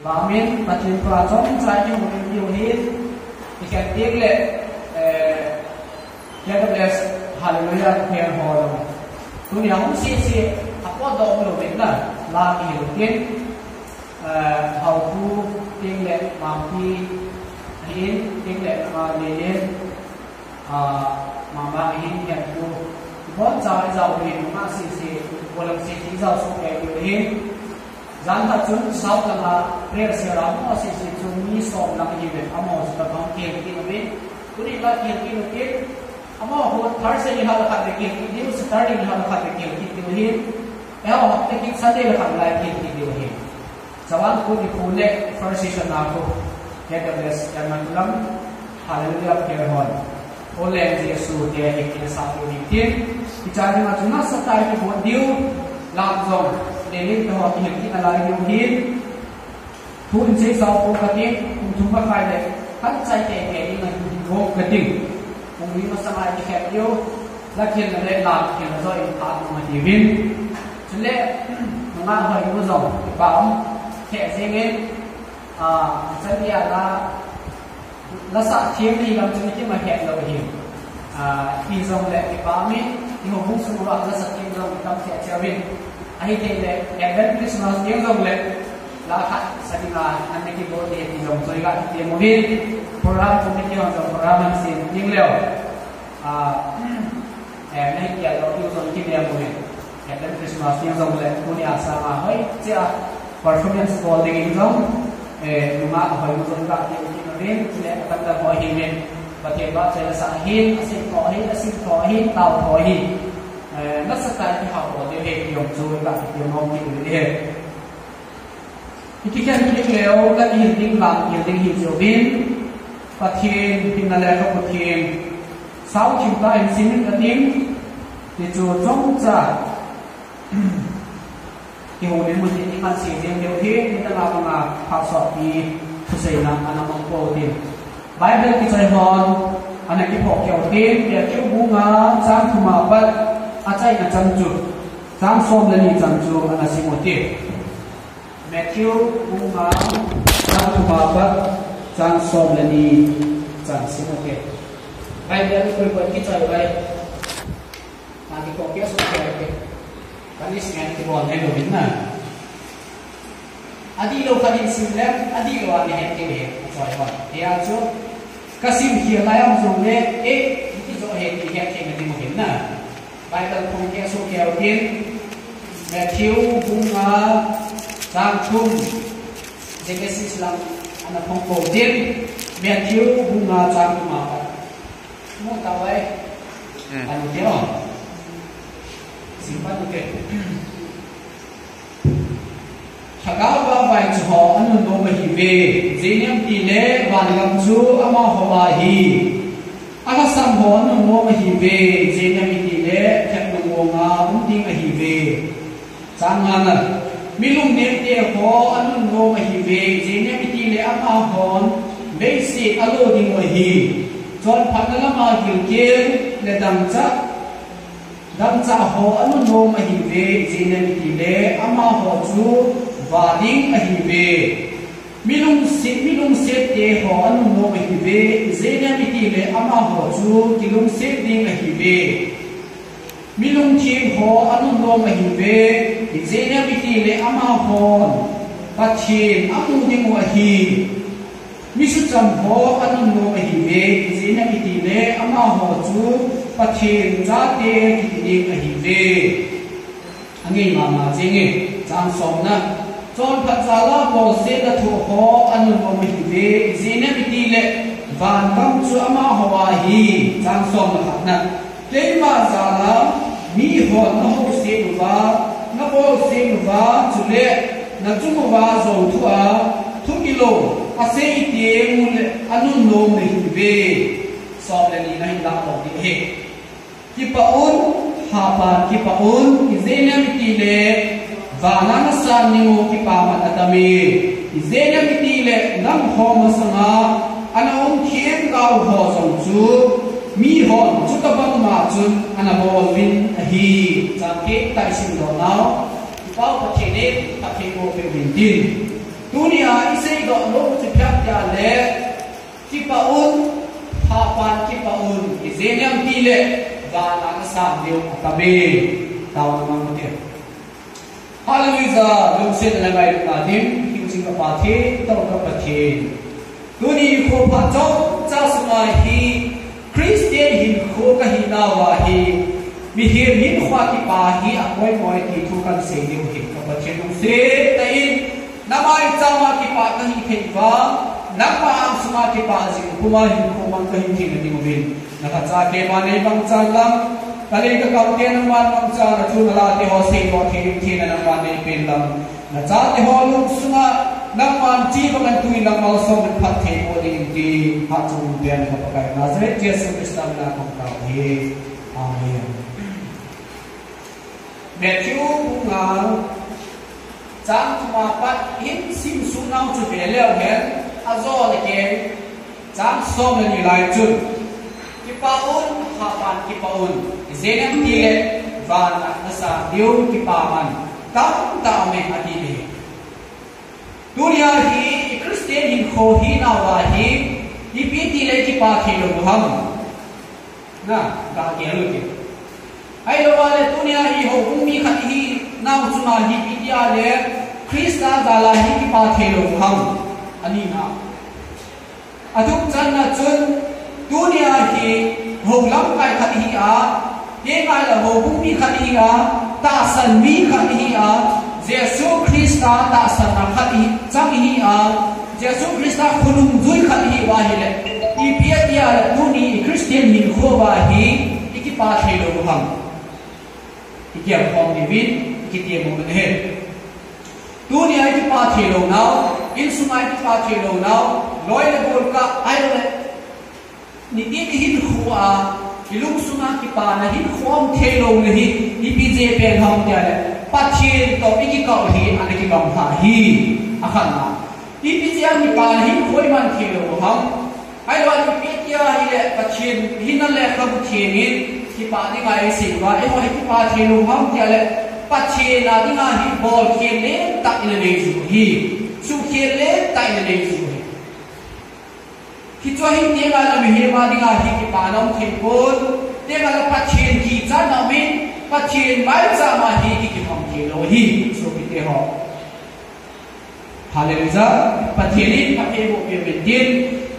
và miền mặt trời qua trong trái như một điều hết thì cái tiếng lệ KWS Hallelujah prayer hall tôi nhớ không xí apa đó mới được là cái hiểu tiếng hậu thu tiếng lệ mà khi hiến tiếng lệ mà lên mà hiến hiện thu vốn giàu giàu thì mà xí vô làm xí giàu số cái điều hiến gian ta chun sau là prayer sẽ làm nó sẽ chun mi som làm gì vậy amo sẽ tập kiên kiên nó biết tôi đi lại kiên kiên nó biết amo hồi thar sẽ đi học là phải kiên kiên nếu starting đi học là phải kiên kiên điều hiến eo học cái kiên sáng đây là phải lại kiên kiên điều hiến sawan tôi đi phun lệ first session nào cô KWS yang malam hallelujah prayer hall oleh Yesus dia yang satu di bicara macam setai di buat dia langsung nên cái họ hiện cái là điều hiến thu sẽ sau có cái tiếng chúng ta phải để hết trái cái đi là vô cái tiếng cũng như mà sao lại cái điều là khi là để làm khi là rồi tạo mà điều hiến cho nên nó mang hơi có dòng bảo kẻ gì nghe sẽ đi là sát chiếm đi làm cho cái mà hẹn rồi hiểm khi dòng lại cái bảo mi thì một phút sau đó là sát chiếm dòng tâm sẽ treo bên ahi tele event Christmas yang zong le la khat sadina an ki bo de ti zong soi ga ti mo hin program committee on the program an sin ning leo nei kia lo tu zong ki le mo hin event Christmas yang zong le ko ni asa ma hoi cha performance call ding in zong numa hoi mo zong ga ti mo hin le ta ta hoi hin men ba te ba cha sa hin asin ko hin tao ko hin nó sẽ tại cái học của điều hệ dùng rồi và điều mong như thế này thì cái chuyện liệu các hiện tinh làm hiện tinh hiện diệu biến và thiên thì là lẽ không có thiên sáu chúng ta em xin cái tiếng thì chủ trong trả thì hồi đến một những anh sĩ riêng điều thế người ta làm mà học sọt thì thực sự là anh em mong cầu tiền Bible cái trời hòn anh em cái học kiểu tiền để kiểu bunga sang thu mà bắt acai na chanchu sang som lani chanchu ana simote Matthew bunga sang thumapa sang som lani chan simote Bible ko ko ki chai bai ani ko ke so ke kanis ngan ki bon ne lo bin na adi lo kadin simlem adi lo ani het ke he chai ba ya chu kasim hi la yam zong ne e ki zo he ki het ke ne mo bin na Bible không nghe số kéo tiên Matthew bunga sang thum Genesis lang anh không cổ tiên Matthew bunga sang thum mà mua tao ấy anh biết không xin bắt được cái thằng áo ba vài chỗ anh nói mà hi về dễ nhắm tỷ lệ và làm chú ama hoa hi anh sam ho anh nói mà hi về dễ nhắm tỷ lệ ting a hi ve chang na milung ne te ho anun no ma hi ve je ne mi ti le ama hon be si alo ding wa hi chon phat na ma gil ke le dam cha ho anun no ma hi ve je ne mi ti le ama ho chu wa ding a hi ve milung se te ho anun no ma hi ve je ne mi ti le ama ho chu kilung se ding a hi ve milung thim ho anun ro ma hi ve izenia biti le ama hon pathin amu ding wa hi misu cham ho anun ro ma hi ve izenia biti le ama ho chu pathin cha te ki ding a hi ve angi ma jenge chang som na chon phat cha la bo se da thu ho anun ro ma hi ve izenia biti le van kam chu ama ho wa hi chang som na khat na Tema zala mi ho na ho se nuwa na ho se nuwa chule na chumuwa zo thua thu kilo ase ite mun anun no me be so le ni na hinda ho di he ki pa on ha pa ki pa on izena mitile va na san ni mo ki pa ma atami izena mitile nam ho ma sanga ana on thien ga ho zo chu mi hon chu ta bang ma chun ana bol win a hi cham ke tai sim do now pau pa thene ta ke bo pe win din dunia isei do lo chu phyak ya le ki paun ha pan ki paun izeniam ti le ga na sa dio tabe taw mang te hallelujah lo se la mai ta dim ki sing ka pa the to ka pa the tuni ko pa cho cha sama hi Christian hin ko ka hi na wa hi mi hir hin khwa ki pa hi akoi moi ki thu kan se dio hi ka pa the lu se ta in namai chama ki pa ka hi thei wa nakpa am suma ki pa ji kuma hin ko man ka hi thi ni mo bin na ka cha ke ma nei bang cha lam kali ka ka te nang man bang cha na chu na la te ho se ko thi thi na nang man nei pen lam na cha te ho lu suma nang man chi ba man tui nang mal so man phat the ko ding ti ha chu bian ka pa kai Nazareth Jesus Christ na ko ka he amen Matthew ngang Chang thuma pat in sim su nau chu ve leo hen azo le ke chang som le ni lai chu ki pa un ha pan ki pa un zenem ti le van na sa dio ki pa man tam ta me ati le dunia hi Christian hin kho hi na wa hi pi ti le ki pa ki lo ham na ga ke lo ke ai lo wa le dunia hi ho mi khat hi nau chu na hi pi ya le Krista dala hi ki pa the lo ham ani na aduk chan na chun dunia hi ho lam kai khat hi a ye ngai la ho mi khat hi a ta san mi khat hi a Jesu Krista ta san na khat hi chang hi a Jesu Krista khulum zui khat hi wa hi le i pia dia duni Christian min kho wa hi ki pa the lo ham ki khom ni win ki tie mo ne he dunia ki pa the lo now in sumai ki pa the lo now loi le bol ka ai le ni ti ki hin khuwa ilung suma ki pa na hin khom the lo le hi ni pi je pe ham ya le pa thien to ki ka hi an ki kam ha hi akhan na ti pi je ni pa hin khoi man the lo ham ai lo ni pi ya hi le pa thien hin na le ka bu thien ni ki pa ni ngai si wa e ho ki pa the lo ham ya le Pache na dinga hi bol kien le tak ina nei zu hi su kien le tak ina nei zu hi ki chwa hi te ga la mi he ma dinga hi ki pa nom thim pon te ga la pache ki cha na min pache mai cha ma hi ki phom ki lo hi so ki te ho hallelujah pache ni pache bo pe be din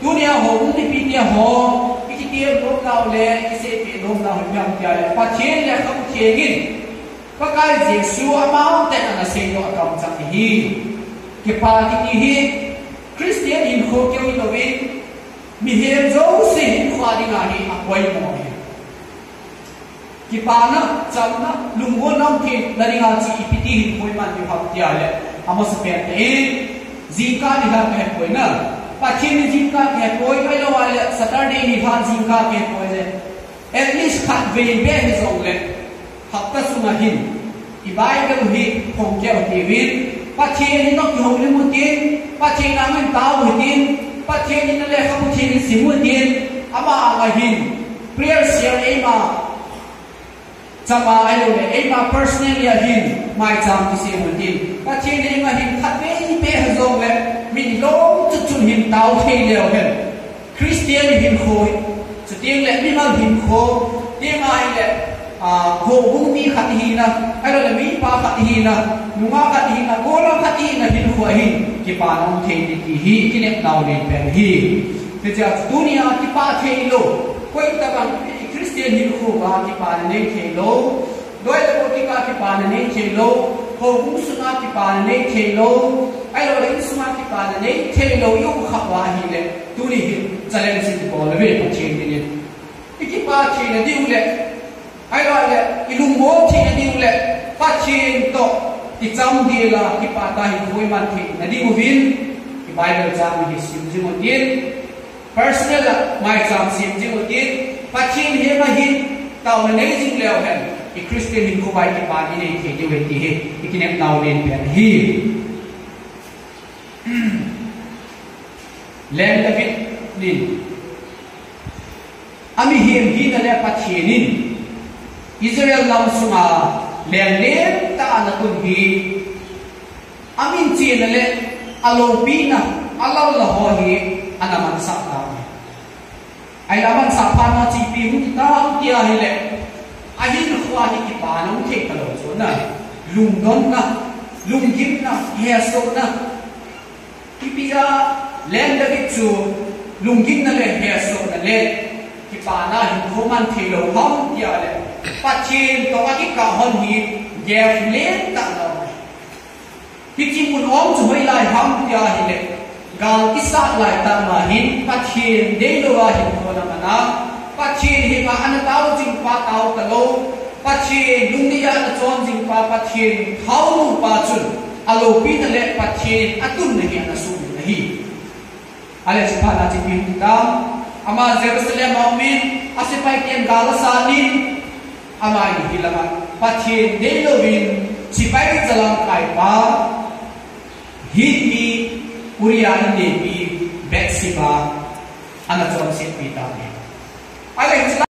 dunia ho ni pi te ho ki te lo ka le ki se pe lo na ho nyam tia le pache le kham che gin Pakai Jesu amau te na se yo akam chak hi ke pa ki hi Christian in kho ke wi lowi mi hem zo se hin khwa di nga hi akwai mo hi ki pa na cham na lungo nam ke lari nga chi ipiti hin khoi man ki phap tia le amo se pe te zika ni ha ke koi na pa chi ni zika ke koi ai lo wa le Saturday ni ha zika ke koi je at least khat ve be hi zo le Hakka suna hin ibai ka hi khom ke ti win pa che ni no ki hom le mu tin pa che na men ta mu tin pa che ni na le ka mu che ni si mu tin ama ga hin prayer share e ma chama ai lo le e ma personally ya hin mai cham ki se mu tin pa che ni ma hin khat ve ni pe ha zo le min lo chu chu hin tao the le hen Christian hin khoi chu ting le mi ma hin kho ting ai le ho bung mi khat hi na ai lo mi pa khat hi na nunga khat hi na ko lo khat hi na hin kho hi ki pa nong the ni ki hi ki ne naw le pe hi te ja dunia ki pa the lo koi ta bang Christian hin kho ba ki pa ne the lo doi le ko ki ka ki pa ne the lo ho bung su na ki pa ne the lo ai lo le su ma ki pa ne the lo yu kha wa hi le tu ni hi challenge sin ko le ve pa chen ni ki pa che ne di u le ai lo le ilung mo thi na ding le pa chin to ti cham di la ki pa ta hi khoi man thi na ding win ki bible cham hi sim ji mo tin personal mai cham sim ji mo tin pa chin he ma hin taw na nei jing leo hen ki Christian hin ko bai ki pa ni nei thi ji we ti he ki ne naw len pe hi len David nin ami him hi na le pa chinin Israel lam sunga len ta na kun hi amin chi na le alo pina alo la ho hi anaman sa ta ai laman sa pa na chi pi hu ta tia hi le ahin khwa hi ki pa no the ka lo so na lung don na lung gim na he so na ki pi a len da ki chu lung gim na le he so na le ki pa na hi ko man the lo hom tia le pa chin to a ki ka hon hi ge le ta lo ki chi mun om chu hoi lai ham tia hi le gal isa lai ta ma hin pa chin de lo wa hin ko na mana pa chin hi ma an tao jing pa tao ka lo pa chin lung ni ya na chon jing pa chin thau lu pa chun alo pi na le pa chin atun na hi na su na hi ale si pa na chi pi ta ama Jerusalem amin asipai tian gal sa ni ama hi lama pa chin de lo win sipai jalang kai pa hi Uriah ni Bathsheba ana chon se pi ta